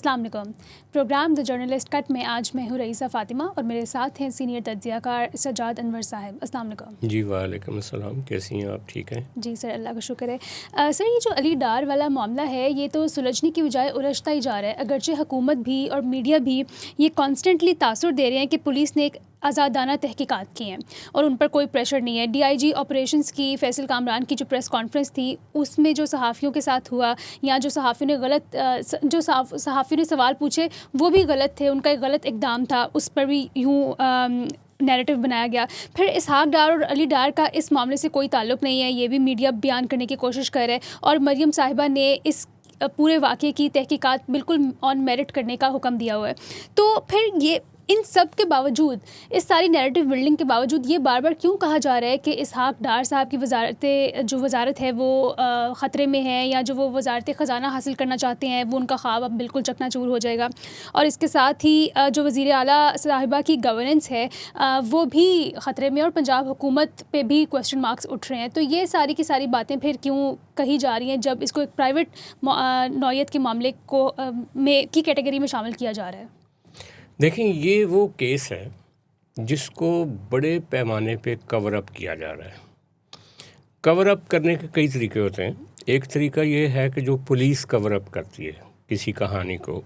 अस्सलाम वालेकुम। Programme the journalist cut में आज मैं हूँ रईसा फ़ातिमा और मेरे साथ हैं सीनियर तज्ज़ियाकार सज्जाद अनवर साहब। अस्सलाम वालेकुम। जी वालेकुम अस्सलाम, कैसी हैं आप? ठीक हैं जी सर, अल्लाह का शुक्र है। सर, ये जो अली डार वाला मामला है ये तो सुलझने की बजाय उलझता ही जा रहा है, अगरचे हुकूमत भी और मीडिया भी ये कॉन्स्टेंटली तासुर दे रहे हैं कि पुलिस ने एक आज़ादाना तहकीकात की हैं और उन पर कोई प्रेशर नहीं है। DIG ऑपरेशंस की फैसल कामरान की जो प्रेस कॉन्फ्रेंस थी उसमें जो सहाफ़ियों के साथ हुआ या जो सहाफ़ियों ने सहाफ़ियों ने सवाल पूछे वो भी गलत थे, उनका एक गलत इक़दाम था, उस पर भी यूँ नैरेटिव बनाया गया। फिर इसहाक डार और अली डार का इस मामले से कोई ताल्लुक़ नहीं है, ये भी मीडिया बयान करने की कोशिश कर रहा है और मरियम साहिबा ने इस पूरे वाक़े की तहकीकात बिल्कुल ऑन मेरिट करने का हुक्म दिया हुआ है। तो फिर ये इन सब के बावजूद, इस सारी नैरेटिव बिल्डिंग के बावजूद ये बार बार क्यों कहा जा रहा है कि इसहाक डार साहब की वजारत है वो ख़तरे में है, या जो वो वजारत ख़जाना हासिल करना चाहते हैं वो उनका ख्वाब अब बिल्कुल चकनाचूर हो जाएगा। और इसके साथ ही जो वज़ीर आला साहिबा की गवर्नेंस है वो भी ख़तरे में और पंजाब हुकूमत पे भी क्वेश्चन मार्क्स उठ रहे हैं। तो ये सारी की सारी बातें फिर क्यों कही जा रही हैं जब इसको एक प्राइवेट नौयत के मामले को की कैटेगरी में शामिल किया जा रहा है? देखें, ये वो केस है जिसको बड़े पैमाने पे कवर अप किया जा रहा है। कवर अप करने के कई तरीके होते हैं। एक तरीका ये है कि जो पुलिस कवर अप करती है किसी कहानी को,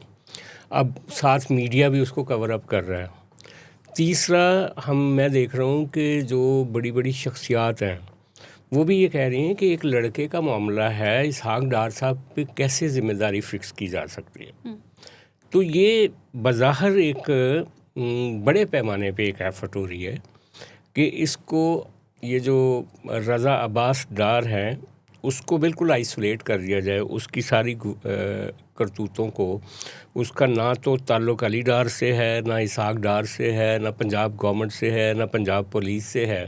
अब साथ मीडिया भी उसको कवर अप कर रहा है। तीसरा, मैं देख रहा हूँ कि जो बड़ी बड़ी शख्सियात हैं वो भी ये कह रही हैं कि एक लड़के का मामला है, इसहाक डार साहब पे कैसे ज़िम्मेदारी फ़िक्स की जा सकती है। तो ये बज़ाहिर एक बड़े पैमाने पे एक एफ़र्ट हो रही है कि इसको, ये जो रज़ा अब्बास डार हैं उसको बिल्कुल आइसोलेट कर दिया जाए, उसकी सारी करतूतों को। उसका ना तो ताल्लुक़ अली डार से है, ना इसहाक डार से है, ना पंजाब गवर्नमेंट से है, ना पंजाब पुलिस से है।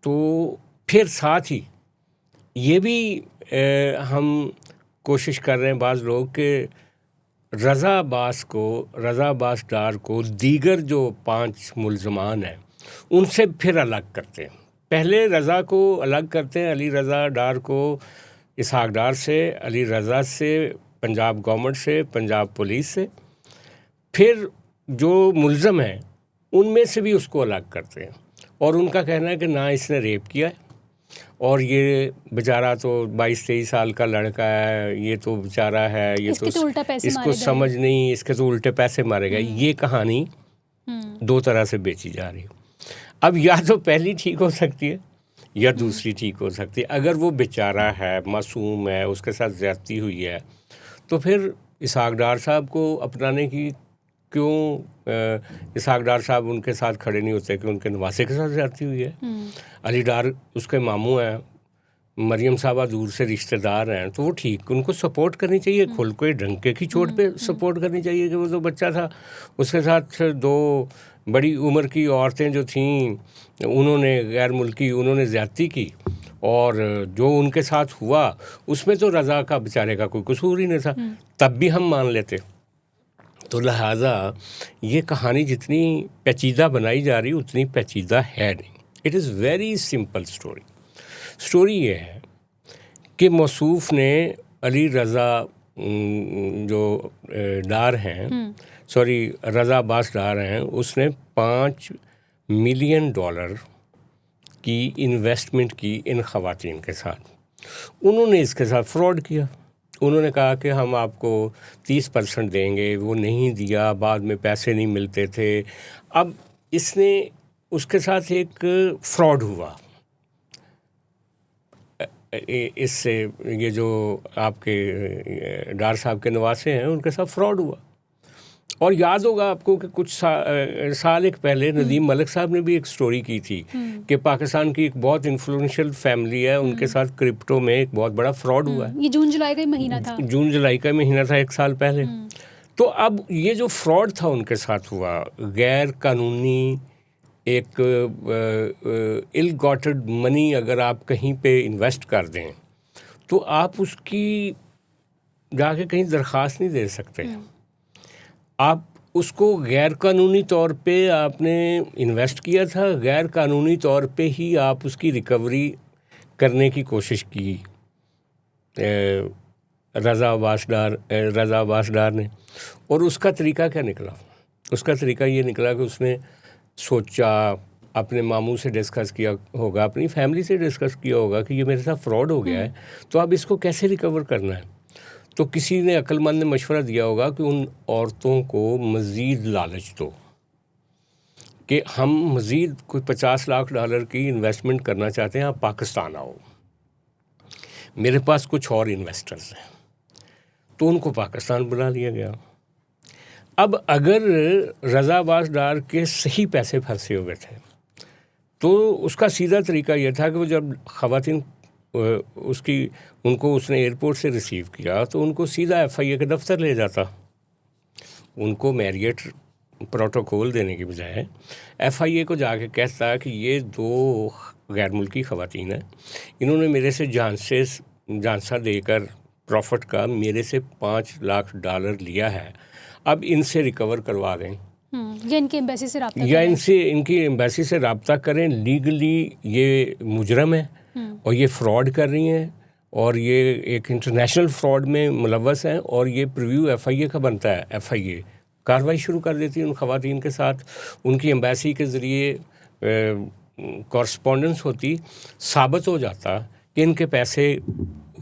तो फिर साथ ही ये भी हम कोशिश कर रहे हैं बाज़ लोग कि रज़ा अब्बास डार को दीगर जो 5 मुल्ज़मान हैं उनसे फिर अलग करते हैं। पहले रज़ा को अलग करते हैं, अली रज़ा डार को इसहाक डार से, अली रज़ा से पंजाब गवर्नमेंट से, पंजाब पुलिस से। फिर जो मुल्ज़म हैं उनमें से भी उसको अलग करते हैं और उनका कहना है कि ना इसने रेप किया है और ये बेचारा तो 22-23 साल का लड़का है, ये तो बेचारा है, ये तो उल्टा पैसे इसको समझ नहीं, इसके तो उल्टे पैसे मारे गए। ये कहानी दो तरह से बेची जा रही है। अब या तो पहली ठीक हो सकती है या दूसरी ठीक हो सकती है। अगर वो बेचारा है, मासूम है, उसके साथ ज़्यादती हुई है, तो फिर इसहाक डार साहब को अपनाने की क्यों इसहाक डार साहब उनके साथ खड़े नहीं होते कि उनके नवासे के साथ ज़्यादती हुई है। अली डार उसके मामू हैं, मरियम साहबा दूर से रिश्तेदार हैं, तो वो ठीक, उनको सपोर्ट करनी चाहिए, खुल कोई डंके की चोट पे सपोर्ट करनी चाहिए कि वो तो बच्चा था, उसके साथ 2 बड़ी उम्र की औरतें जो थीं उन्होंने गैर मुल्की उन्होंने ज़्यादती की और जो उनके साथ हुआ उसमें तो रज़ा का बेचारे का कोई कसूर ही नहीं था, तब भी हम मान लेते। तो लिहाजा ये कहानी जितनी पेचीदा बनाई जा रही उतनी पेचीदा है नहीं। It is very simple story ये है कि मौसूफ़ ने अली रज़ा जो डार हैं, रज़ा अब्बास डार हैं, उसने $5 मिलियन की इन्वेस्टमेंट की इन ख़वातीन के साथ। उन्होंने इसके साथ फ्रॉड किया। उन्होंने कहा कि हम आपको 30% देंगे, वो नहीं दिया, बाद में पैसे नहीं मिलते थे। अब इसने उसके साथ एक फ्रॉड हुआ, इससे ये जो आपके डार साहब के नवासे हैं उनके साथ फ्रॉड हुआ। और याद होगा आपको कि कुछ साल एक पहले नदीम मलिक साहब ने भी एक स्टोरी की थी कि पाकिस्तान की एक बहुत इन्फ्लुएंशियल फैमिली है, उनके साथ क्रिप्टो में एक बहुत बड़ा फ्रॉड हुआ है। ये जून जुलाई का महीना था, 1 साल पहले। तो अब ये जो फ्रॉड था उनके साथ हुआ, गैर कानूनी एक इल गॉटेड मनी अगर आप कहीं पे इन्वेस्ट कर दें तो आप उसकी जाके कहीं दरख्वास्त नहीं दे सकते। आप उसको गैर कानूनी तौर पे आपने इन्वेस्ट किया था, गैर कानूनी तौर पे ही आप उसकी रिकवरी करने की कोशिश की। रज़ा अब्बास डार ने। और उसका तरीका क्या निकला? उसका तरीका ये निकला कि उसने सोचा, अपने मामू से डिस्कस किया होगा, अपनी फैमिली से डिस्कस किया होगा कि ये मेरे साथ फ्रॉड हो गया है, तो अब इसको कैसे रिकवर करना है। तो किसी ने अक्लमंद ने मशवरा दिया होगा कि उन औरतों को मज़ीद लालच दो कि हम मज़ीद कोई $50 लाख की इन्वेस्टमेंट करना चाहते हैं, आप पाकिस्तान आओ, मेरे पास कुछ और इन्वेस्टर्स हैं। तो उनको पाकिस्तान बुला लिया गया। अब अगर रज़ा अब्बास डार के सही पैसे फंसे हुए थे तो उसका सीधा तरीका यह था कि वो जब ख़वातीन उनको उसने एयरपोर्ट से रिसीव किया तो उनको सीधा FIA के दफ्तर ले जाता। उनको मैरियट प्रोटोकॉल देने के बजाय FIA को जाके कहता कि ये 2 गैर मुल्की ख़वातीन हैं, इन्होंने मेरे से झांसा देकर प्रॉफिट का मेरे से $5 लाख लिया है, अब इनसे रिकवर करवा दें या इनकी एम्बेसी से रब्ता या इनकी एम्बेसी से रब्ता करें। लीगली ये मुजरम है और ये फ्रॉड कर रही हैं और ये एक इंटरनेशनल फ्रॉड में मुलव्वस हैं और ये प्रीव्यू FIA का बनता है। FIA कार्रवाई शुरू कर देती है उन ख़वातीन के साथ, उनकी एम्बेसी के ज़रिए कॉरस्पॉन्डेंस होती, साबित हो जाता कि इनके पैसे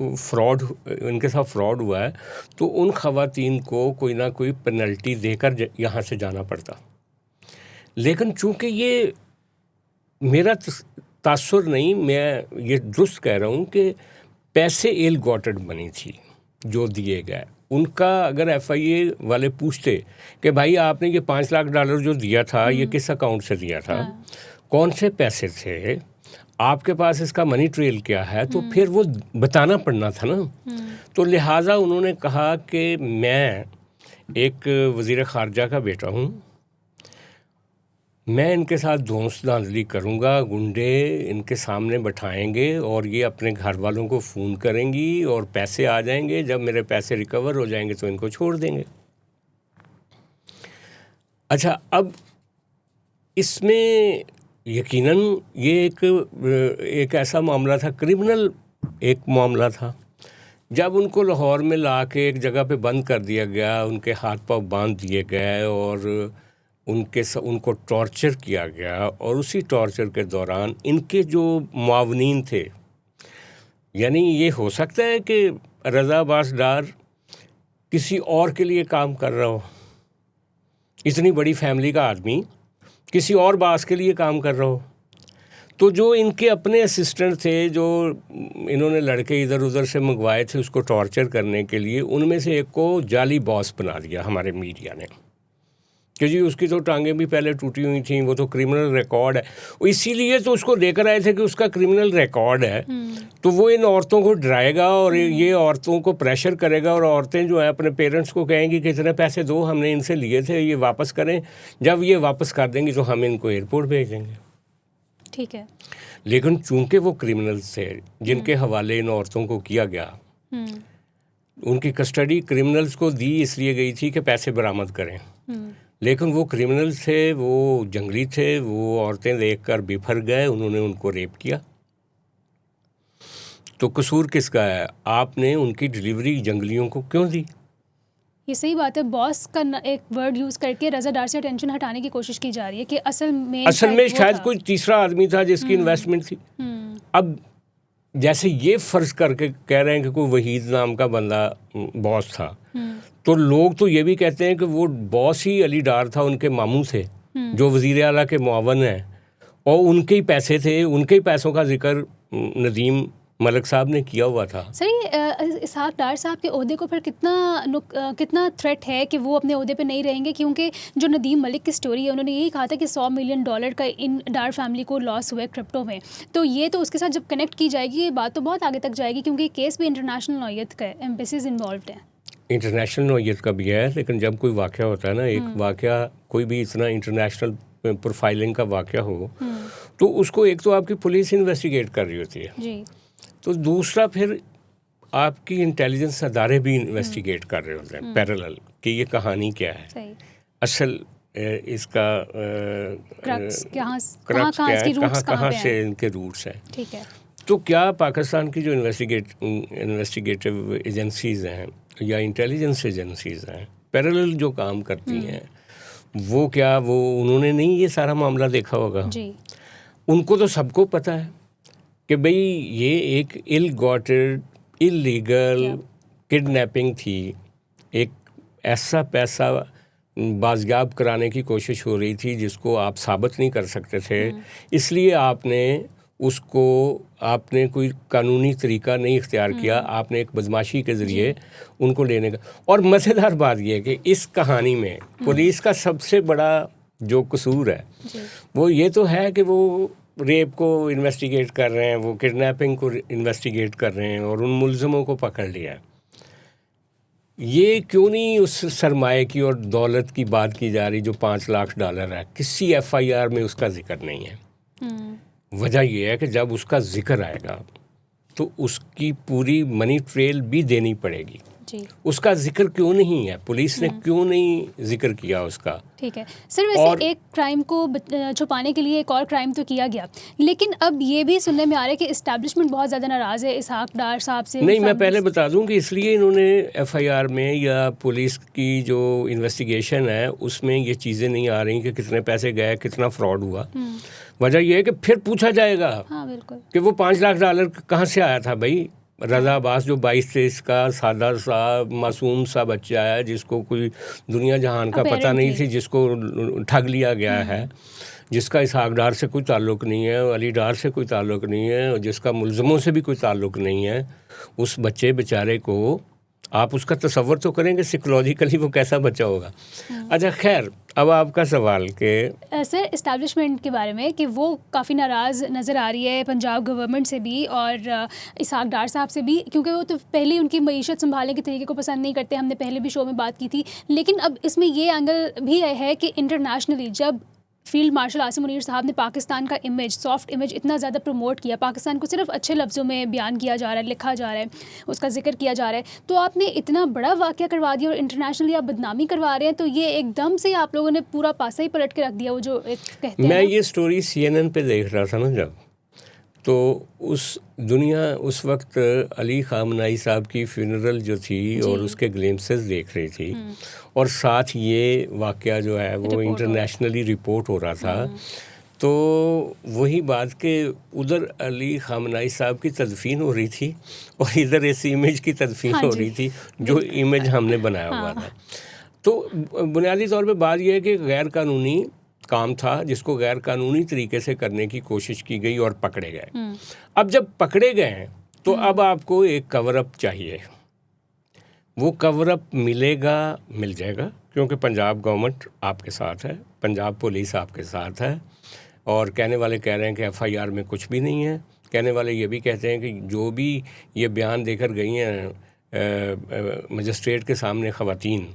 इनके साथ फ्रॉड हुआ है, तो उन ख़वातीन को कोई ना कोई पेनल्टी देकर यहाँ से जाना पड़ता। लेकिन चूँकि ये मेरा तासुर नहीं, मैं ये दुरुस्त कह रहा हूँ कि पैसे इल गॉटेड मनी थी जो दिए गए। उनका अगर FIA वाले पूछते कि भाई आपने ये $5 लाख जो दिया था ये किस अकाउंट से दिया था, कौन से पैसे थे, आपके पास इसका मनी ट्रेल क्या है, तो फिर वो बताना पड़ना था ना। तो लिहाजा उन्होंने कहा कि मैं एक वज़ीर ख़ारजा का बेटा हूँ, मैं इनके साथ दोस्त धांधली करूँगा, गुंडे इनके सामने बैठाएंगे और ये अपने घर वालों को फ़ोन करेंगी और पैसे आ जाएंगे, जब मेरे पैसे रिकवर हो जाएंगे तो इनको छोड़ देंगे। अच्छा, अब इसमें यकीनन ये एक ऐसा मामला था, क्रिमिनल एक मामला था। जब उनको लाहौर में ला के एक जगह पे बंद कर दिया गया, उनके हाथ पाँव बांध दिए गए और उनको टॉर्चर किया गया और उसी टॉर्चर के दौरान इनके जो मुआवनीन थे, यानी ये हो सकता है कि रज़ा अब्बास डार किसी और के लिए काम कर रहा हो, इतनी बड़ी फैमिली का आदमी किसी और बास के लिए काम कर रहा हो, तो जो इनके अपने असिस्टेंट थे जो इन्होंने लड़के इधर उधर से मंगवाए थे उसको टॉर्चर करने के लिए, उनमें से एक को जाली बॉस बना दिया हमारे मीडिया ने कि जी उसकी तो टांगें भी पहले टूटी हुई थी, वो तो क्रिमिनल रिकॉर्ड है। इसीलिए तो उसको लेकर आए थे कि उसका क्रिमिनल रिकॉर्ड है, तो वो इन औरतों को डराएगा और ये औरतों को प्रेशर करेगा और औरतें जो हैं अपने पेरेंट्स को कहेंगी कि इतने पैसे दो, हमने इनसे लिए थे, ये वापस करें, जब ये वापस कर देंगी तो हम इनको एयरपोर्ट भेज देंगे। ठीक है। लेकिन चूंकि वो क्रिमिनल्स थे जिनके हवाले इन औरतों को किया गया, उनकी कस्टडी क्रिमिनल्स को दी इसलिए गई थी कि पैसे बरामद करें, लेकिन वो क्रिमिनल्स थे, वो जंगली थे, वो औरतें देखकर बिफर गए, उन्होंने उनको रेप किया। तो कसूर किसका है? आपने उनकी डिलीवरी जंगलियों को क्यों दी? ये सही बात है। बॉस का एक वर्ड यूज़ करके रज़ा डार से टेंशन हटाने की कोशिश की जा रही है कि असल में शायद कोई तीसरा आदमी था जिसकी इन्वेस्टमेंट थी। अब जैसे ये फ़र्ज़ करके कह रहे हैं कि कोई वहीद नाम का बंदा बॉस था, तो लोग तो ये भी कहते हैं कि वो बॉस ही अली डार था, उनके मामू थे जो वज़ीर आला के मुआवन हैं और उनके ही पैसे थे, उनके ही पैसों का जिक्र नदीम मलिक साहब ने किया हुआ था। सर, इसहाक डार साहब के ओहदे को फिर कितना थ्रेट है कि वो अपने ओहदे पे नहीं रहेंगे, क्योंकि जो नदीम मलिक की स्टोरी है उन्होंने यही कहा था कि $100 मिलियन का इन डार फैमिली को लॉस हुआ है क्रिप्टो में। तो ये तो उसके साथ जब कनेक्ट की जाएगी ये बात तो बहुत आगे तक जाएगी, क्योंकि केस भी इंटरनेशनल नौयत का है, एम्बेसीज इन्वॉल्व हैं। इंटरनेशनल नौयत का भी है, लेकिन जब कोई वाक़या होता है ना, एक वाक़या कोई भी इतना इंटरनेशनल प्रोफाइलिंग का वाक़या हो, तो उसको एक तो आपकी पुलिस इन्वेस्टिगेट कर रही होती है जी, तो दूसरा फिर आपकी इंटेलिजेंस अदारे भी इन्वेस्टिगेट कर रहे होते हैं पैरेलल कि ये कहानी क्या है, सही असल इसका क्रक्स क्या है, कहाँ से इनके रूट्स हैं। ठीक है। तो क्या पाकिस्तान की जो इन्वेस्टिगेटिव एजेंसीज़ हैं या इंटेलिजेंस एजेंसीज़ हैं पैरेलल जो काम करती हैं, वो क्या वो उन्होंने नहीं ये सारा मामला देखा होगा? जी। उनको तो सबको पता है कि भाई ये एक इल गॉटेड इलीगल किडनैपिंग थी, एक ऐसा पैसा बाजियाब कराने की कोशिश हो रही थी जिसको आप साबित नहीं कर सकते थे, इसलिए आपने कोई कानूनी तरीका नहीं इख्तियार किया, आपने एक बदमाशी के ज़रिए उनको लेने का। और मज़ेदार बात यह है कि इस कहानी में पुलिस का सबसे बड़ा जो कसूर है वो ये तो है कि वो रेप को इन्वेस्टिगेट कर रहे हैं, वो किडनैपिंग को इन्वेस्टिगेट कर रहे हैं और उन मुलज़मों को पकड़ लिया। ये क्यों नहीं उस सरमाए की और दौलत की बात की जा रही जो $5 लाख है? किसी FIR में उसका जिक्र नहीं है। वजह यह है कि जब उसका जिक्र आएगा तो उसकी पूरी मनी ट्रेल भी देनी पड़ेगी जी। उसका जिक्र क्यों नहीं है? पुलिस ने क्यों नहीं जिक्र किया उसका? ठीक है सर, वैसे एक क्राइम को छुपाने के लिए एक और क्राइम तो किया गया, लेकिन अब ये भी सुनने में आ रहा है कि इस्टेब्लिशमेंट बहुत ज़्यादा नाराज़ है इसहाक डार साहब से। नहीं, मैं पहले बता दूं कि इसलिए इन्होंने FIR में या पुलिस की जो इन्वेस्टिगेशन है उसमें ये चीज़ें नहीं आ रही कि कितने पैसे गए, कितना फ्रॉड हुआ। वजह यह है कि फिर पूछा जाएगा बिल्कुल कि वो $5 लाख कहाँ से आया था भाई। रज़ा अब्बास जो 22-23 का सादा सा मासूम सा बच्चा है जिसको कोई दुनिया जहान का पता नहीं थी, जिसको ठग लिया गया है, जिसका इसहाक डार से कोई ताल्लुक़ नहीं है, अली डार से कोई ताल्लुक़ नहीं है और जिसका मुलज़मों से भी कोई ताल्लुक़ नहीं है, उस बच्चे बेचारे को आप उसका तसव्वुर तो करेंगे साइकोलॉजिकली वो कैसा बच्चा होगा। अच्छा खैर, अब आपका सवाल कि सर इस्टेब्लिशमेंट के बारे में कि वो काफ़ी नाराज़ नज़र आ रही है पंजाब गवर्नमेंट से भी और इसहाक डार साहब से भी, क्योंकि वो तो पहले उनकी मईशत संभालने के तरीके को पसंद नहीं करते। हमने पहले भी शो में बात की थी, लेकिन अब इसमें ये एंगल भी है कि इंटरनेशनली जब फील्ड मार्शल आसिम मुनीर साहब ने पाकिस्तान का इमेज, सॉफ्ट इमेज इतना ज़्यादा प्रमोट किया, पाकिस्तान को सिर्फ अच्छे लफ्ज़ों में बयान किया जा रहा है, लिखा जा रहा है, उसका जिक्र किया जा रहा है, तो आपने इतना बड़ा वाक़या करवा दिया और इंटरनेशनली आप बदनामी करवा रहे हैं, तो ये एकदम से आप लोगों ने पूरा पासा ही पलट के रख दिया। वो जो एक कहते हैं, मैं ये स्टोरी CNN पे देख रहा था ना जब, तो उस वक्त अली ख़ामनेई साहब की फ्यूनरल जो थी और उसके ग्लिम्पसेस देख रही थी और साथ ये वाक़या जो है वो इंटरनेशनली रिपोर्ट हो रहा था। तो वही बात कि उधर अली ख़ामनेई साहब की तदफीन हो रही थी और इधर इस इमेज की तदफीन हो रही थी जो इमेज हमने बनाया हुआ था। तो बुनियादी तौर पे बात यह है कि गैर कानूनी काम था जिसको गैर कानूनी तरीके से करने की कोशिश की गई और पकड़े गए। अब जब पकड़े गए तो अब आपको एक कवर अप चाहिए। वो कवर अप मिल जाएगा क्योंकि पंजाब गवर्नमेंट आपके साथ है, पंजाब पुलिस आपके साथ है और कहने वाले कह रहे हैं कि FIR में कुछ भी नहीं है। कहने वाले ये भी कहते हैं कि जो भी ये बयान देकर गई हैं मजिस्ट्रेट के सामने ख़वातीन,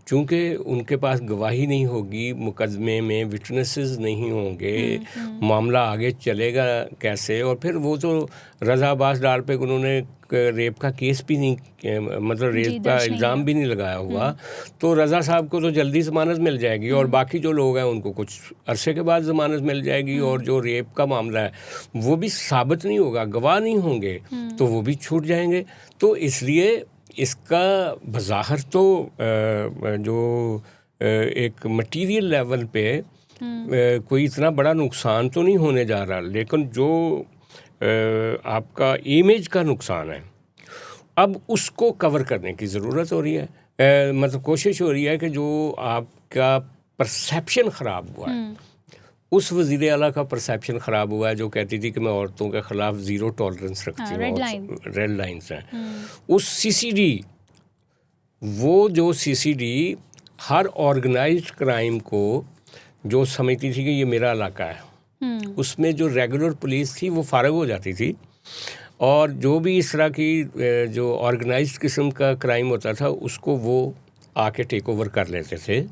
चूँकि उनके पास गवाही नहीं होगी, मुकदमे में विटनेसेस नहीं होंगे, मामला आगे चलेगा कैसे। और फिर वो तो रज़ा अब्बास डार पे उन्होंने रेप का केस भी नहीं, मतलब रेप का इल्ज़ाम भी नहीं लगाया हुआ, तो रज़ा साहब को तो जल्दी ज़मानत मिल जाएगी और बाकी जो लोग हैं उनको कुछ अरसे के बाद ज़मानत मिल जाएगी। और जो रेप का मामला है वो भी साबित नहीं होगा, गवाह नहीं होंगे, तो वो भी छूट जाएंगे। तो इसलिए इसका बज़ाहिर तो जो एक मटीरियल लेवल पे कोई इतना बड़ा नुकसान तो नहीं होने जा रहा, लेकिन जो आपका इमेज का नुकसान है अब उसको कवर करने की ज़रूरत हो रही है। मतलब कोशिश हो रही है कि जो आपका परसेप्शन ख़राब हुआ है, उस वज़ीर आला का परसेप्शन ख़राब हुआ है जो कहती थी कि मैं औरतों के ख़िलाफ़ ज़ीरो टॉलरेंस रखती हूँ, रेड लाइन्स हैं। उस CCD, वो जो CCD हर ऑर्गेनाइज्ड क्राइम को जो समझती थी कि ये मेरा इलाका है, उसमें जो रेगुलर पुलिस थी वो फारग हो जाती थी और जो भी इस तरह की जो ऑर्गेनाइज्ड किस्म का क्राइम होता था उसको वो आके टेक ओवर कर लेते थे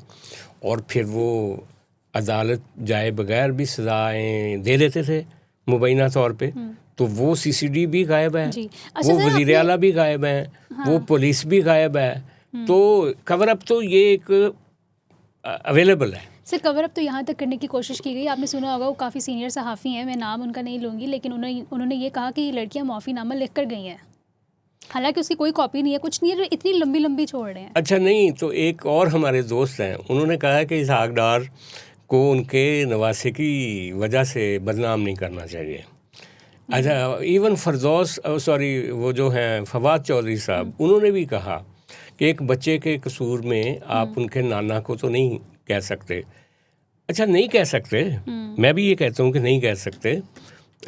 और फिर वो अदालत जाए बगैर भी सज़ाएं दे देते थे मुबैना तौर पे। तो वो CCD भी गायब है, वो वज़ीर आला भी गायब है, वो पुलिस भी गायब है। तो कवर अप तो ये एक अवेलेबल है। सर कवर अप तो यहाँ तक करने की कोशिश की गई, आपने सुना होगा वो काफ़ी सीनियर सहाफ़ी हैं, मैं नाम उनका नहीं लूँगी, लेकिन उन्होंने ये कहा कि ये लड़कियाँ माफ़ीनामा लिख कर गई हैं, हालांकि उसकी कोई कॉपी नहीं है, कुछ नहीं है, जो इतनी लंबी लंबी छोड़ रहे हैं। अच्छा नहीं, तो एक और हमारे दोस्त हैं, उन्होंने कहा कि इसहाक डार को उनके नवासे की वजह से बदनाम नहीं करना चाहिए। अच्छा, इवन फरदौस वो जो हैं फवाद चौधरी साहब, उन्होंने भी कहा कि एक बच्चे के कसूर में आप उनके नाना को तो नहीं कह सकते। अच्छा, नहीं कह सकते, मैं भी ये कहता हूँ कि नहीं कह सकते,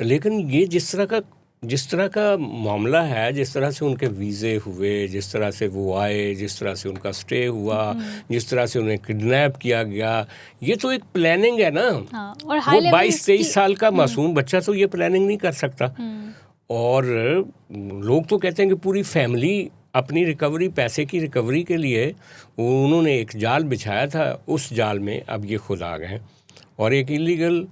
लेकिन ये जिस तरह का मामला है, जिस तरह से उनके वीज़े हुए, जिस तरह से वो आए, जिस तरह से उनका स्टे हुआ, जिस तरह से उन्हें किडनैप किया गया, ये तो एक प्लानिंग है ना। हाँ, और वो 22-23 साल का मासूम बच्चा तो ये प्लानिंग नहीं कर सकता। और लोग तो कहते हैं कि पूरी फैमिली अपनी रिकवरी, पैसे की रिकवरी के लिए उन्होंने एक जाल बिछाया था, उस जाल में अब ये खुद आ गए। और एक इलीगल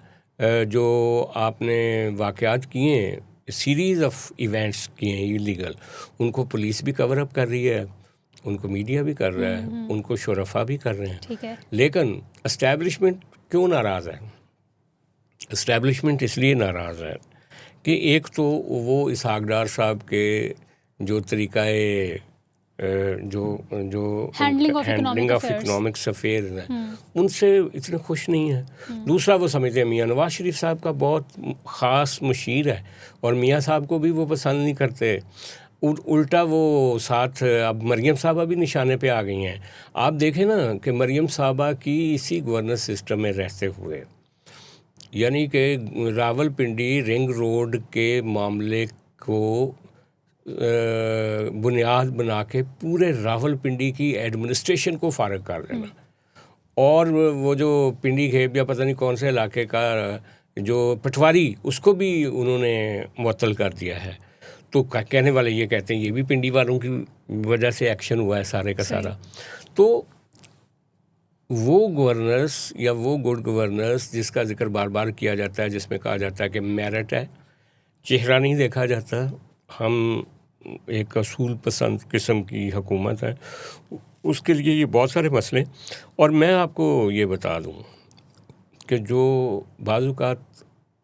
जो आपने वाक़यात किए, सीरीज़ ऑफ इवेंट्स किए हैं इलीगल, उनको पुलिस भी कवर अप कर रही है, उनको मीडिया भी कर रहा है, उनको शोरफा भी कर रहे हैं। ठीक है। लेकिन एस्टैब्लिशमेंट क्यों नाराज़ है? एस्टैब्लिशमेंट इसलिए नाराज़ है कि एक तो वो इसहाक डार साहब के जो तरीक़ाए जो हैंडलिंग ऑफ इकोनॉमिक्स अफेयर्स हैं, उनसे इतने खुश नहीं है। दूसरा, वो समझते हैं मियाँ नवाज शरीफ साहब का बहुत ख़ास मुशीर है और मियाँ साहब को भी वो पसंद नहीं करते। उल्टा वो साथ अब मरियम साहबा भी निशाने पे आ गई हैं। आप देखें ना कि मरियम साहबा की इसी गवर्नेंस सिस्टम में रहते हुए, यानी कि रावलपिंडी रिंग रोड के मामले को बुनियाद बना के पूरे रावलपिंडी की एडमिनिस्ट्रेशन को फारग कर देना, और वो जो पिंडी खेब या पता नहीं कौन से इलाके का जो पटवारी, उसको भी उन्होंने मुअत्तल कर दिया है। तो कहने वाले ये कहते हैं ये भी पिंडी वालों की वजह से एक्शन हुआ है सारे का सारा। तो वो गवर्नर्स या वो गुड गवर्नर्स जिसका जिक्र बार बार किया जाता है, जिसमें कहा जाता है कि मेरिट है, चेहरा नहीं देखा जाता, हम एक असूल पसंद किस्म की हुकूमत है, उसके लिए ये बहुत सारे मसले। और मैं आपको ये बता दूं कि जो बाज़-औक़ात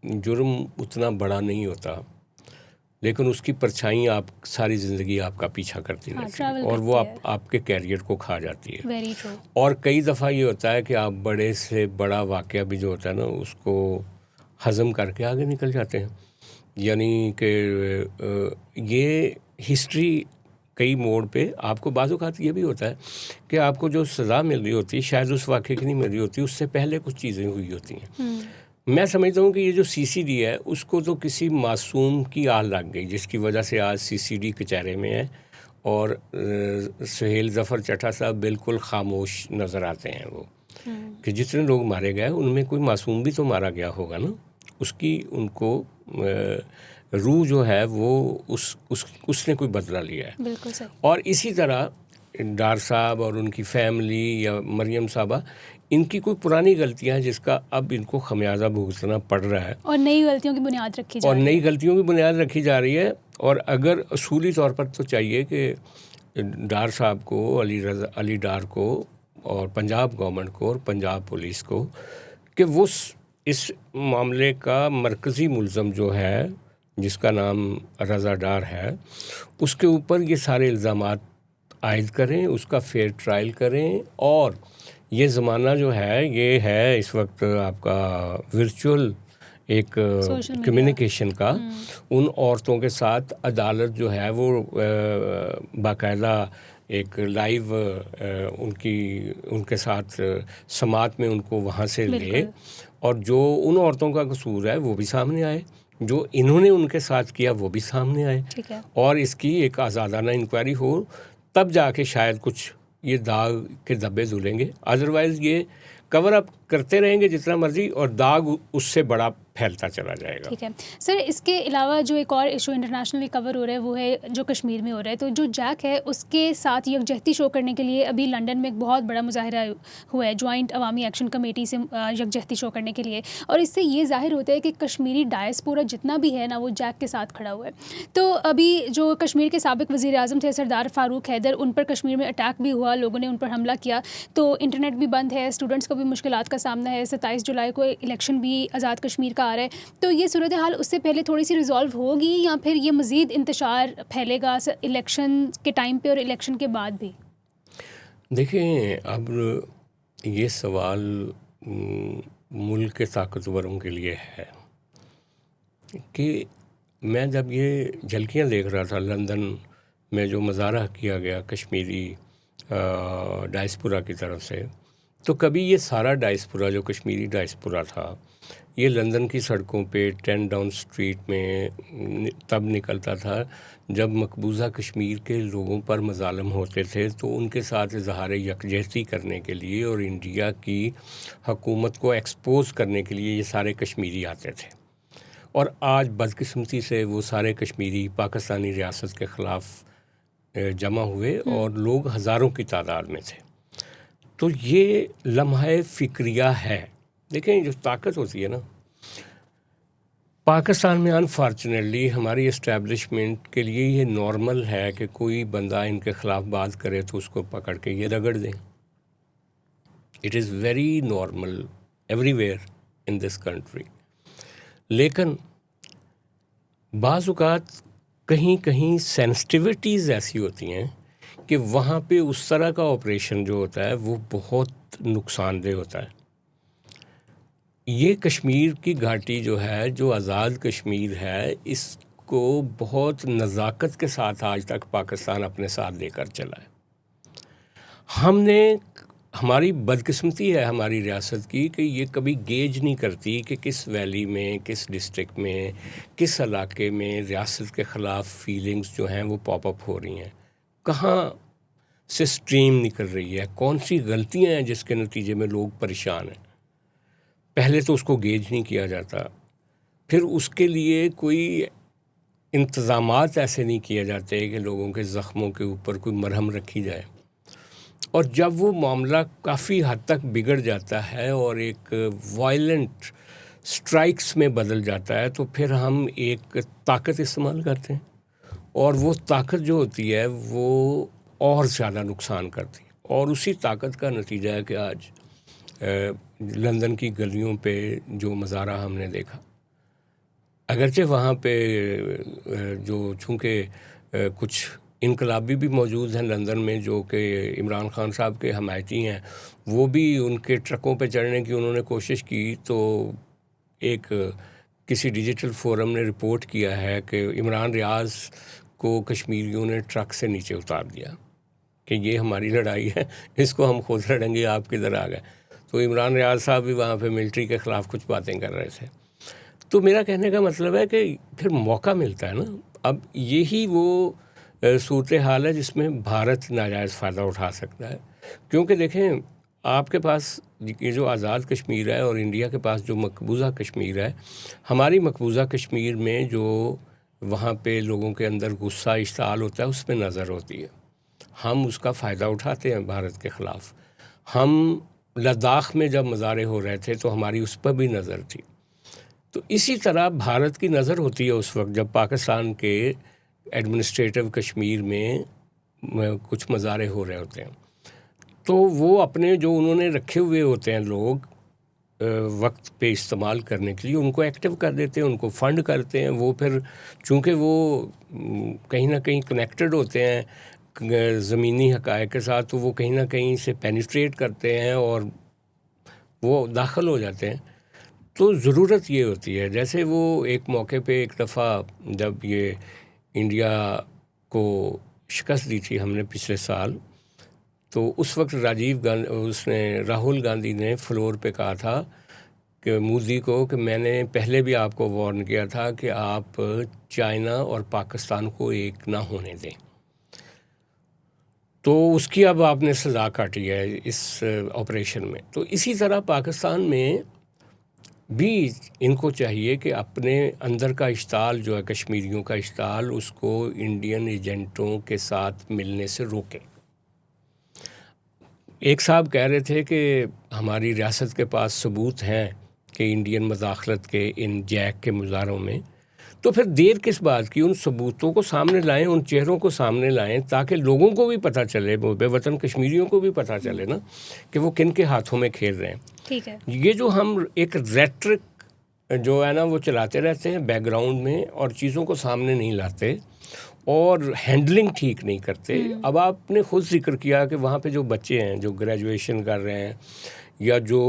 जुर्म उतना बड़ा नहीं होता, लेकिन उसकी परछाई आप सारी ज़िंदगी आपका पीछा करती रहती है और वो आपके कैरियर को खा जाती है। Very true. और कई दफ़ा ये होता है कि आप बड़े से बड़ा वाक़या भी जो होता है ना, उसको हज़म करके आगे निकल जाते हैं। यानी कि ये हिस्ट्री कई मोड़ पे आपको बाज़-औक़ात ये भी होता है कि आपको जो सज़ा मिल रही होती है शायद उस वाक़े की नहीं मिल रही होती, उससे पहले कुछ चीज़ें हुई होती हैं। मैं समझता हूँ कि ये जो सीसीडी है उसको तो किसी मासूम की आल लग गई, जिसकी वजह से आज सीसीडी कचहरे में है और सुहेल ज़फ़र चट्टा साहब बिल्कुल खामोश नज़र आते हैं। वो कि जितने लोग मारे गए उनमें कोई मासूम भी तो मारा गया होगा ना, उसकी उनको रूह जो है वो उसने कोई बदला लिया है। बिल्कुल सही। और इसी तरह डार साहब और उनकी फैमिली या मरियम साहबा, इनकी कोई पुरानी गलतियां हैं जिसका अब इनको खमियाजा भुगतना पड़ रहा है और नई गलतियों की बुनियाद रखी जा रही है। और अगर असूली तौर पर तो चाहिए कि डार साहब को, अली डार को और पंजाब गवर्नमेंट को और पंजाब पुलिस को, कि वो इस मामले का मरकज़ी मुल्ज़म जो है जिसका नाम रज़ा डार है, उसके ऊपर ये सारे इल्ज़ामात आयद करें, उसका फेयर ट्रायल करें। और ये ज़माना जो है ये है इस वक्त आपका वर्चुअल एक कम्युनिकेशन का, उन औरतों के साथ अदालत जो है वो बाकायदा एक लाइव उनके साथ समात में उनको वहाँ से ले, और जो उन औरतों का कसूर है वो भी सामने आए, जो इन्होंने उनके साथ किया वो भी सामने आए, और इसकी एक आज़ादाना इंक्वायरी हो, तब जाके शायद कुछ ये दाग के धब्बे धुलेंगे। अदरवाइज़ ये कवर अप करते रहेंगे जितना मर्जी और दाग उससे बड़ा फैलता चला जाएगा। ठीक है सर, इसके अलावा जो एक और इशू इंटरनेशनली कवर हो रहा है वो है जो कश्मीर में हो रहा है। तो जो जैक है उसके साथ यकजहती शो करने के लिए अभी लंदन में एक बहुत बड़ा मुजाहरा हुआ है जॉइंट अवामी एक्शन कमेटी से यकजहती शो करने के लिए, और इससे ये जाहिर होता है कि कश्मीरी डायस्पोरा जितना भी है ना वो जैक के साथ खड़ा हुआ है। तो अभी जो कश्मीर के साबिक वज़ीर आज़म थे सरदार फ़ारूक हैदर, उन पर कश्मीर में अटैक भी हुआ, लोगों ने उन पर हमला किया, तो इंटरनेट भी बंद है, स्टूडेंट्स को भी मुश्किलात का सामना है, 27 जुलाई को इलेक्शन भी आज़ाद कश्मीर का आ रहा है। तो ये सूरत हाल उससे पहले थोड़ी सी रिजॉल्व होगी या फिर ये मज़ीद इंतशार फैलेगा इलेक्शन के टाइम पे और इलेक्शन के बाद भी? देखें, अब ये सवाल मुल्क के ताकतवरों के लिए है कि मैं जब ये झलकियाँ देख रहा था लंदन में जो मुजाहरा किया गया कश्मीरी डायस्पोरा की तरफ से, तो कभी ये सारा डायस्पोरा जो कश्मीरी डायस्पोरा था ये लंदन की सड़कों पे 10 डाउन स्ट्रीट में तब निकलता था जब मकबूजा कश्मीर के लोगों पर मज़ालम होते थे, तो उनके साथ इज़हार यकजहती करने के लिए और इंडिया की हुकूमत को एक्सपोज़ करने के लिए ये सारे कश्मीरी आते थे। और आज बदकिस्मती से वो सारे कश्मीरी पाकिस्तानी रियासत के ख़िलाफ़ जमा हुए और लोग हज़ारों की तादाद में थे। तो ये लम्हा फ़िक्रिया है। देखें, जो ताकत होती है ना पाकिस्तान में, अनफॉर्चुनेटली हमारी इस्टेब्लिशमेंट के लिए ये नॉर्मल है कि कोई बंदा इनके ख़िलाफ़ बात करे तो उसको पकड़ के ये रगड़ दें। It is very normal everywhere in this country. लेकिन बाज़ औक़ात कहीं कहीं सेंसिटिविटीज़ ऐसी होती हैं कि वहाँ पे उस तरह का ऑपरेशन जो होता है वो बहुत नुकसानदेह होता है। ये कश्मीर की घाटी जो है, जो आज़ाद कश्मीर है, इसको बहुत नज़ाकत के साथ आज तक पाकिस्तान अपने साथ लेकर चला है। हमारी बदकिस्मती है हमारी रियासत की कि ये कभी गेज नहीं करती कि किस वैली में, किस डिस्ट्रिक्ट में, किस इलाके में रियासत के ख़िलाफ़ फीलिंग्स जो हैं वो पॉप अप हो रही हैं, कहाँ से स्ट्रीम निकल रही है, कौन सी गलतियाँ हैं जिसके नतीजे में लोग परेशान हैं। पहले तो उसको गेज नहीं किया जाता, फिर उसके लिए कोई इंतज़ामात ऐसे नहीं किए जाते कि लोगों के ज़ख्मों के ऊपर कोई मरहम रखी जाए। और जब वो मामला काफ़ी हद तक बिगड़ जाता है और एक वायलेंट स्ट्राइक्स में बदल जाता है, तो फिर हम एक ताकत इस्तेमाल करते हैं और वो ताकत जो होती है वो और ज़्यादा नुकसान करती है। और उसी ताकत का नतीजा है कि आज लंदन की गलियों पे जो मज़ारा हमने देखा, अगरचे वहाँ पे जो चूँकि कुछ इनकलाबी भी मौजूद हैं लंदन में जो कि इमरान खान साहब के हमायती हैं, वो भी उनके ट्रकों पे चढ़ने की उन्होंने कोशिश की। तो एक किसी डिजिटल फोरम ने रिपोर्ट किया है कि इमरान रियाज को कश्मीरियों ने ट्रक से नीचे उतार दिया कि ये हमारी लड़ाई है, इसको हम खुद लड़ेंगे, आप किधर आ गए। तो इमरान रियाज साहब भी वहाँ पे मिलिट्री के ख़िलाफ़ कुछ बातें कर रहे थे। तो मेरा कहने का मतलब है कि फिर मौका मिलता है ना। अब यही वो सूरत हाल है जिसमें भारत नाजायज़ फ़ायदा उठा सकता है, क्योंकि देखें आपके पास ये जो आज़ाद कश्मीर है और इंडिया के पास जो मकबूजा कश्मीर है, हमारी मकबूजा कश्मीर में जो वहाँ पे लोगों के अंदर गुस्सा इश्ताल होता है उसमें नज़र होती है, हम उसका फ़ायदा उठाते हैं भारत के ख़िलाफ़। हम लद्दाख में जब मुज़ाहरे हो रहे थे तो हमारी उस पर भी नज़र थी। तो इसी तरह भारत की नज़र होती है उस वक्त जब पाकिस्तान के एडमिनिस्ट्रेटिव कश्मीर में कुछ मुज़ाहरे हो रहे होते हैं, तो वो अपने जो उन्होंने रखे हुए होते हैं लोग वक्त पे इस्तेमाल करने के लिए उनको एक्टिव कर देते हैं, उनको फ़ंड करते हैं। वो फिर चूँकि वो कहीं ना कहीं कनेक्टेड होते हैं ज़मीनी हक़ाइक़ के साथ, तो वो कहीं ना कहीं से पेनिट्रेट करते हैं और वो दाखिल हो जाते हैं। तो ज़रूरत ये होती है, जैसे वो एक मौके पे एक दफ़ा जब ये इंडिया को शिकस्त दी थी हमने पिछले साल, तो उस वक्त राहुल गांधी ने फ्लोर पे कहा था कि मोदी को कि मैंने पहले भी आपको वार्न किया था कि आप चाइना और पाकिस्तान को एक ना होने दें। तो उसकी अब आपने सज़ा काटी है इस ऑपरेशन में। तो इसी तरह पाकिस्तान में भी इनको चाहिए कि अपने अंदर का इश्ताल जो है, कश्मीरियों का इश्ताल, उसको इंडियन एजेंटों के साथ मिलने से रोकें। एक साहब कह रहे थे कि हमारी रियासत के पास सबूत हैं कि इंडियन मदाखलत के इन जैक के मुजारों में, तो फिर देर किस बात की? उन सबूतों को सामने लाएं, उन चेहरों को सामने लाएं, ताकि लोगों को भी पता चले, बेवतन कश्मीरियों को भी पता चले ना कि वो किन के हाथों में खेल रहे हैं। ठीक है। ये जो हम एक रेट्रिक जो है ना वो चलाते रहते हैं बैकग्राउंड में और चीज़ों को सामने नहीं लाते और हैंडलिंग ठीक नहीं करते। अब आपने खुद जिक्र किया कि वहाँ पे जो बच्चे हैं जो ग्रेजुएशन कर रहे हैं या जो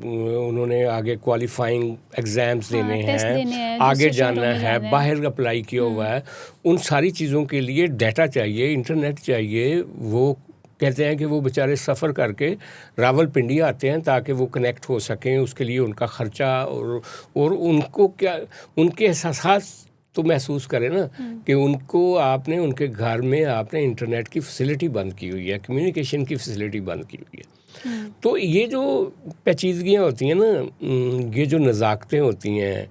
उन्होंने आगे क्वालिफाइंग एग्ज़ाम्स देने हैं, आगे जाना है, बाहर अप्लाई किया हुआ है, उन सारी चीज़ों के लिए डाटा चाहिए, इंटरनेट चाहिए। वो कहते हैं कि वो बेचारे सफ़र करके रावलपिंडी आते हैं ताकि वो कनेक्ट हो सकें, उसके लिए उनका ख़र्चा और उनको क्या, उनके एहसास तो महसूस करें ना कि उनको आपने उनके घर में आपने इंटरनेट की फैसिलिटी बंद की हुई है, कम्युनिकेशन की फैसिलिटी बंद की हुई है। तो ये जो पेचीदगियाँ होती हैं ना, ये जो नज़ाकतें होती हैं,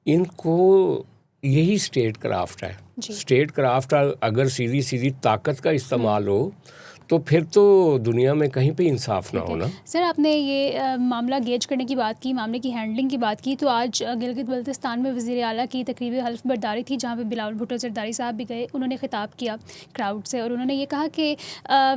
इनको यही स्टेट क्राफ्ट है। स्टेट क्राफ्ट अगर सीधी सीधी ताकत का इस्तेमाल हो तो फिर तो दुनिया में कहीं पे इंसाफ ना होना। सर, आपने ये मामला गेज करने की बात की, मामले की हैंडलिंग की बात की, तो आज गिलगित बल्तिस्तान में वज़ीर आला की तकरीबी हल्फ बर्दारी थी जहाँ पे बिलावल भुट्टो ज़रदारी साहब भी गए। उन्होंने खिताब किया क्राउड से और उन्होंने ये कहा कि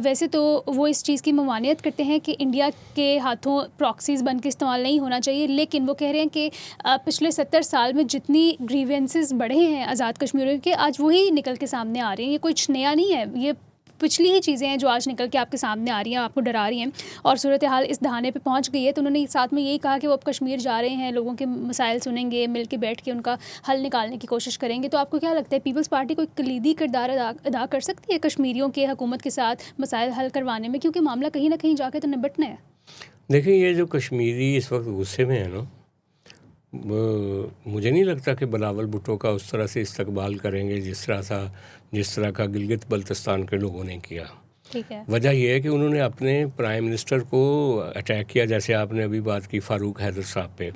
वैसे तो वो इस चीज़ की ममानियत करते हैं कि इंडिया के हाथों प्रॉक्सीज़ बन के इस्तेमाल नहीं होना चाहिए, लेकिन वो कह रहे हैं कि पिछले 70 साल में जितनी ग्रीवेंसेस बढ़े हैं आज़ाद कश्मीरियों के, आज वही निकल के सामने आ रहे हैं। ये कुछ नया नहीं है, ये पिछली ही चीज़ें हैं जो आज निकल के आपके सामने आ रही हैं, आपको डरा रही हैं और सूरत हाल इस दहाने पे पहुंच गई है। तो उन्होंने साथ में यही कहा कि वो अब कश्मीर जा रहे हैं, लोगों के मसाइल सुनेंगे, मिल के बैठ के उनका हल निकालने की कोशिश करेंगे। तो आपको क्या लगता है, पीपल्स पार्टी कोई कलीदी किरदार अदा कर सकती है कश्मीरियों के हुकूमत के साथ मसाइल हल करवाने में, क्योंकि मामला कहीं ना कहीं जाके तो निपटना है? देखिए, ये जो कश्मीरी इस वक्त गुस्से में है ना, मुझे नहीं लगता कि बिलावल भुट्टो का उस तरह से इस्तकबाल करेंगे जिस तरह का गिलगित बल्तिस्तान के लोगों ने किया। ठीक है। वजह यह है कि उन्होंने अपने प्राइम मिनिस्टर को अटैक किया, जैसे आपने अभी बात की फारूक हैदर साहब पे।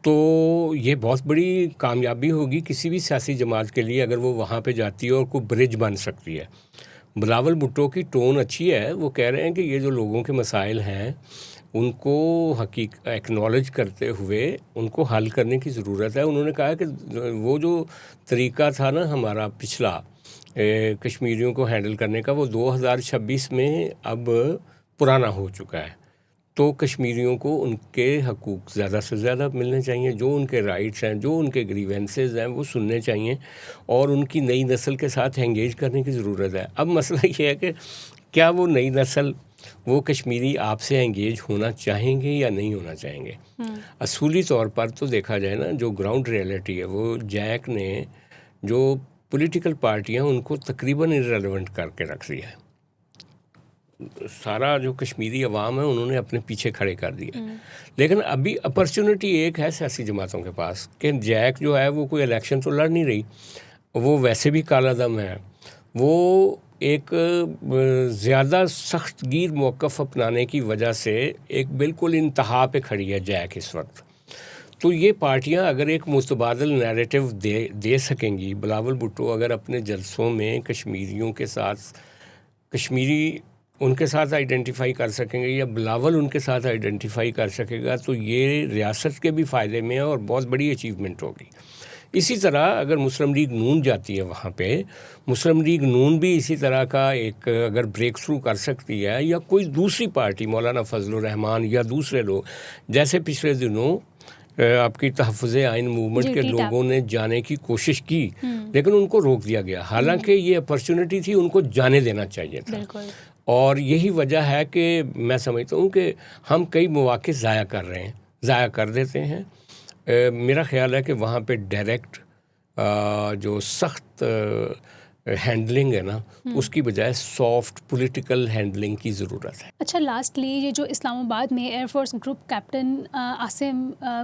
तो ये बहुत बड़ी कामयाबी होगी किसी भी सियासी जमात के लिए अगर वो वहाँ पे जाती है और कोई ब्रिज बन सकती है। बिलावल भुट्टो की टोन अच्छी है, वो कह रहे हैं कि ये जो लोगों के मसाइल हैं उनको एक्नॉलेज करते हुए उनको हल करने की ज़रूरत है। उन्होंने कहा कि वो जो तरीका था ना हमारा पिछला कश्मीरियों को हैंडल करने का, वो 2026 में अब पुराना हो चुका है। तो कश्मीरियों को उनके हकूक़ ज़्यादा से ज़्यादा मिलने चाहिए, जो उनके राइट्स हैं, जो उनके ग्रीवेंसेस हैं वो सुनने चाहिए और उनकी नई नस्ल के साथ एंगेज करने की ज़रूरत है। अब मसला ये है कि क्या वो नई नस्ल, वो कश्मीरी आपसे एंगेज होना चाहेंगे या नहीं होना चाहेंगे। असूली तौर पर तो देखा जाए ना, जो ग्राउंड रियलिटी है, वो जैक ने जो पॉलिटिकल पार्टियां उनको तकरीबन इररेलेवेंट करके रख दिया है। सारा जो कश्मीरी अवाम है उन्होंने अपने पीछे खड़े कर दिया। लेकिन अभी अपॉर्चुनिटी एक है सियासी जमातों के पास कि जैक जो है वो कोई इलेक्शन तो लड़ नहीं रही, वो वैसे भी काला दम है, वो एक ज़्यादा सख्त गिर मौक़िफ़ अपनाने की वजह से एक बिल्कुल इंतहा पे खड़ी है जैक इस वक्त। तो ये पार्टियां अगर एक मुतबादल नैरेटिव दे सकेंगी, बिलावल भुट्टो अगर अपने जलसों में कश्मीरियों के साथ, कश्मीरी उनके साथ आइडेंटिफाई कर सकेंगे या बिलावल उनके साथ आइडेंटिफाई कर सकेगा, तो ये रियासत के भी फ़ायदे में है और बहुत बड़ी अचीवमेंट होगी। इसी तरह अगर मुस्लिम लीग नून जाती है वहाँ पे, मुस्लिम लीग नून भी इसी तरह का एक अगर ब्रेक थ्रू कर सकती है, या कोई दूसरी पार्टी, मौलाना फजलुर रहमान या दूसरे लोग, जैसे पिछले दिनों आपकी तहफ़्फ़ुज़े आइन मूवमेंट के लोगों ने जाने की कोशिश की लेकिन उनको रोक दिया गया। हालांकि ये अपॉर्चुनिटी थी, उनको जाने देना चाहिए था। और यही वजह है कि मैं समझता हूँ कि हम कई मौक़े ज़ाया कर देते हैं। मेरा ख़्याल है कि वहाँ पे डायरेक्ट जो सख्त हैंडलिंग है ना, उसकी बजाय सॉफ्ट पॉलिटिकल हैंडलिंग की ज़रूरत है। अच्छा, लास्टली ये जो इस्लामाबाद में एयरफोर्स ग्रुप कैप्टन आसिम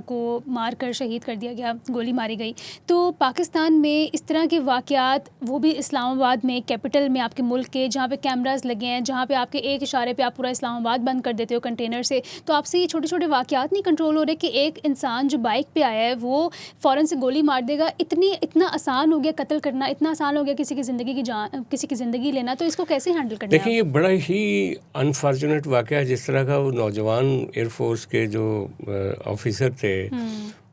को मार कर शहीद कर दिया गया, गोली मारी गई, तो पाकिस्तान में इस तरह के वाक़यात, वो भी इस्लामाबाद में, कैपिटल में आपके मुल्क के, जहाँ पे कैमरास लगे हैं, जहाँ पे आपके एक इशारे पे आप पूरा इस्लामाबाद बंद कर देते हो कंटेनर से, तो आपसे ये छोटे छोटे वाक़यात नहीं कंट्रोल हो रहे कि एक इंसान जो बाइक पे आया है वो फ़ौरन से गोली मार देगा? इतना आसान हो गया कत्ल करना, इतना आसान हो गया किसी की ज़िंदगी की जान, किसी की ज़िंदगी लेना, तो इसको कैसे हैंडल करना है? देखिए, ये बड़ा ही अनफॉर्चुनेट वाक़या है। जिस तरह का वो नौजवान एयरफोर्स के जो ऑफिसर थे,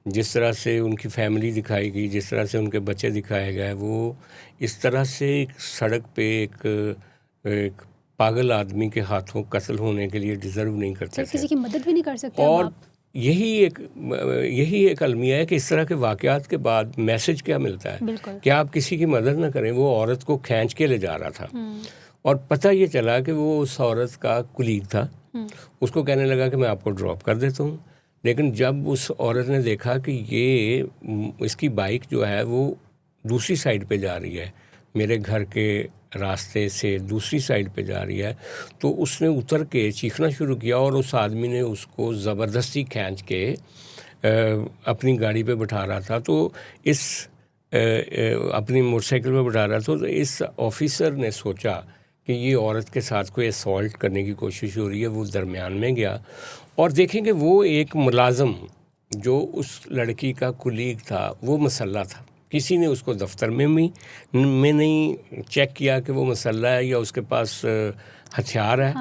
जिस तरह से उनकी फैमिली दिखाई गई, जिस तरह से उनके बच्चे दिखाए गए, वो इस तरह से एक सड़क पे एक पागल आदमी के हाथों कत्ल होने के लिए डिज़र्व नहीं करते थे। किसी की मदद भी नहीं कर सकते और आप। यही एक अलमिया है कि इस तरह के वाक़यात के बाद मैसेज क्या मिलता है कि आप किसी की मदद ना करें। वो औरत को खींच के ले जा रहा था और पता ये चला कि वो उस औरत का कुलीग था। उसको कहने लगा कि मैं आपको ड्रॉप कर देता हूँ, लेकिन जब उस औरत ने देखा कि इसकी बाइक जो है वो दूसरी साइड पे जा रही है, मेरे घर के रास्ते से दूसरी साइड पे जा रही है, तो उसने उतर के चीखना शुरू किया और उस आदमी ने उसको ज़बरदस्ती खींच के अपनी गाड़ी पे बिठा रहा था। तो अपनी मोटरसाइकिल पे बिठा रहा था। तो इस ऑफिसर ने सोचा कि ये औरत के साथ कोई असॉल्ट करने की कोशिश हो रही है। वो दरमियान में गया और देखेंगे वो एक मुलाज़म जो उस लड़की का कुलीग था वो मसल्ला था। किसी ने उसको दफ्तर में नहीं चेक किया कि वो मसल्ला है या उसके पास हथियार है।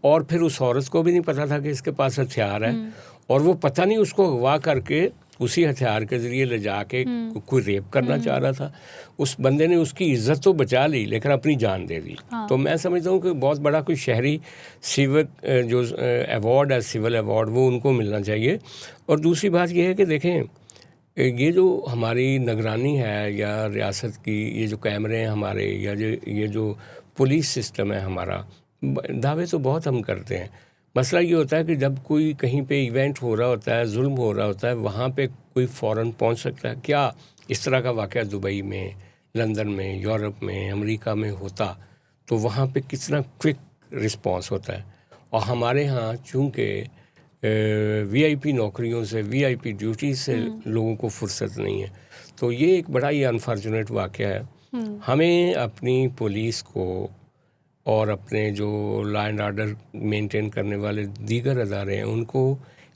और फिर उस औरत को भी नहीं पता था कि इसके पास हथियार है, और वो पता नहीं उसको अगवा करके उसी हथियार के ज़रिए ले जाके कोई रेप करना चाह रहा था। उस बंदे ने उसकी इज़्ज़त तो बचा ली लेकिन अपनी जान दे दी। तो मैं समझता हूँ कि बहुत बड़ा कोई शहरी सिविक जो अवार्ड है, सिविल अवार्ड, वो उनको मिलना चाहिए। और दूसरी बात यह है कि देखें, ये जो हमारी निगरानी है या रियासत की ये जो कैमरे हैं हमारे, या ये जो पुलिस सिस्टम है हमारा, दावे तो बहुत हम करते हैं। मसला ये होता है कि जब कोई कहीं पे इवेंट हो रहा होता है, जुल्म हो रहा होता है, वहाँ पे कोई फ़ौरन पहुँच सकता है क्या? इस तरह का वाक़या दुबई में, लंदन में, यूरोप में, अमेरिका में होता तो वहाँ पे कितना क्विक रिस्पॉन्स होता है। और हमारे यहाँ चूँकि वीआईपी नौकरियों से, वीआईपी ड्यूटी से लोगों को फुर्सत नहीं है, तो ये एक बड़ा ही अनफॉर्चुनेट वाक़या है। हमें अपनी पुलिस को और अपने जो लॉ एंड ऑर्डर मेंटेन करने वाले दीगर अदारे हैं उनको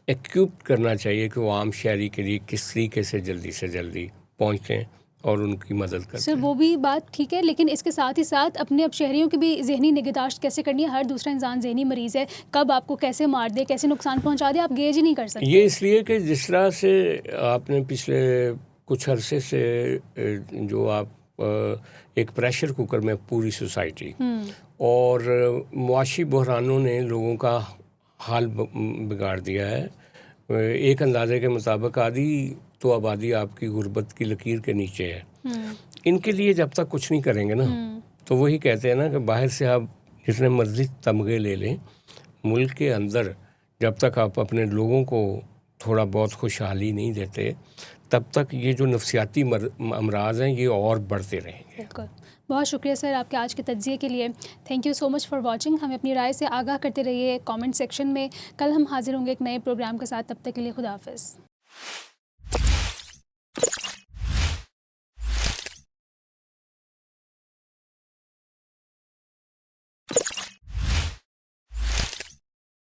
एक्विप्ड करना चाहिए कि वो आम शहरी के लिए किस तरीके से जल्दी पहुँचें और उनकी मदद करें। सर, वो भी बात ठीक है, लेकिन इसके साथ ही साथ अपने अब शहरियों की भी जहनी निगहदाश्त कैसे करनी है? हर दूसरा इंसान जहनी मरीज़ है, कब आपको कैसे मार दे, कैसे नुकसान पहुंचा दे, आप गेज ही नहीं कर सकते। ये इसलिए कि जिस तरह से आपने पिछले कुछ अरसे से जो आप एक प्रेशर कुकर में पूरी सोसाइटी और मुआशी बहरानों ने लोगों का हाल बिगाड़ दिया है। एक अंदाजे के मुताबिक आधी तो आबादी आपकी गुर्बत की लकीर के नीचे है। इनके लिए जब तक कुछ नहीं करेंगे ना, तो वही कहते हैं ना कि बाहर से आप जितने मर्जी तमगे ले लें, मुल्क के अंदर जब तक आप अपने लोगों को थोड़ा बहुत खुशहाली नहीं देते, तब तक ये जो नफ्सियाती अमराज हैं ये और बढ़ते रहेंगे। बिल्कुल। बहुत शुक्रिया सर आपके आज के तज्ज़िये के लिए। Thank you so much for watching. हमें अपनी राय से आगाह करते रहिए कमेंट सेक्शन में। कल हम हाजिर होंगे एक नए प्रोग्राम के साथ, तब तक के लिए खुदा हाफ़िज़।